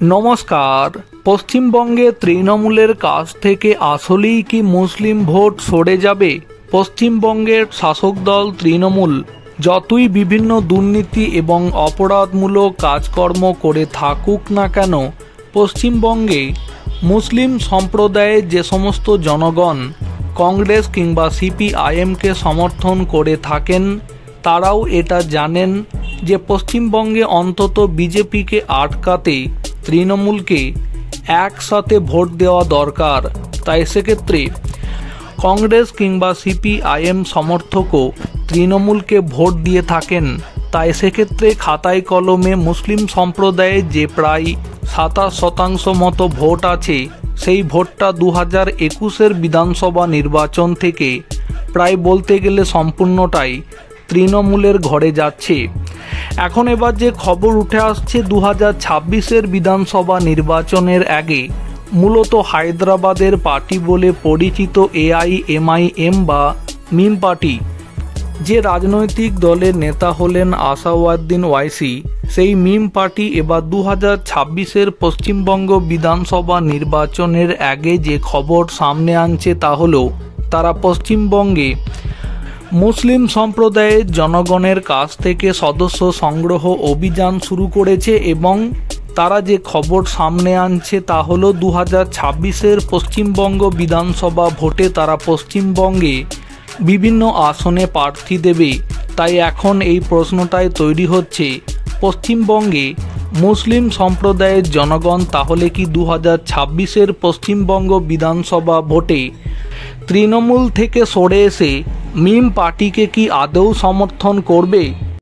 नमस्कार। पश्चिमबंगे तृणमूलेर काछ थेके आसलेई कि मुस्लिम भोट सरे जाबे? पश्चिमबंगेर शासक दल तृणमूल যতই বিভিন্ন দুর্নীতি এবং অপরাধমূলক কাজকর্ম করে থাকুক না কেন, পশ্চিমবঙ্গে মুসলিম সম্প্রদায়ের যে সমস্ত জনগণ কংগ্রেস কিংবা সিপিআইএমকে সমর্থন করে থাকেন তারাও এটা জানেন যে পশ্চিমবঙ্গে অন্তত বিজেপিকে আটকাতে তৃণমূলকে একসাথে ভোট দেওয়া দরকার। তাই সেক্ষেত্রে কংগ্রেস কিংবা সিপিআইএম সমর্থকও তৃণমূলকে ভোট দিয়ে থাকেন। তাই সেক্ষেত্রে খাতায় কলমে মুসলিম সম্প্রদায়ের যে প্রায় ২৭% মতো ভোট আছে সেই ভোটটা ২০২১-এর বিধানসভা নির্বাচন থেকে প্রায় বলতে গেলে সম্পূর্ণটাই তৃণমূলের ঘরে যাচ্ছে। এখন এবার যে খবর উঠে আসছে ২০২৬-এর বিধানসভা নির্বাচনের আগে মূলত হায়দ্রাবাদের পার্টি বলে পরিচিত এআইএমআইএম বা মিম পার্টি, যে রাজনৈতিক দলের নেতা হলেন আসাদউদ্দিন ওয়াইসি, সেই মিম পার্টি এবার ২০২৬-এর পশ্চিমবঙ্গ বিধানসভা নির্বাচনের আগে যে খবর সামনে আনছে তা হলো তারা পশ্চিমবঙ্গে মুসলিম সম্প্রদায়ের জনগণের কাছ থেকে সদস্য সংগ্রহ অভিযান শুরু করেছে এবং তারা যে খবর সামনে আনছে তা হলো ২০২৬-এর পশ্চিমবঙ্গ বিধানসভা ভোটে তারা পশ্চিমবঙ্গে বিভিন্ন আসনে প্রার্থী দেবে। তাই এখন এই প্রশ্নটাই তৈরি হচ্ছে, পশ্চিমবঙ্গে মুসলিম সম্প্রদায়ের জনগণ তাহলে কি ২০২৬-এর পশ্চিমবঙ্গ বিধানসভা ভোটে তৃণমূল থেকে সরে এসে মিম পার্টিকে কি আদৌ সমর্থন করবে?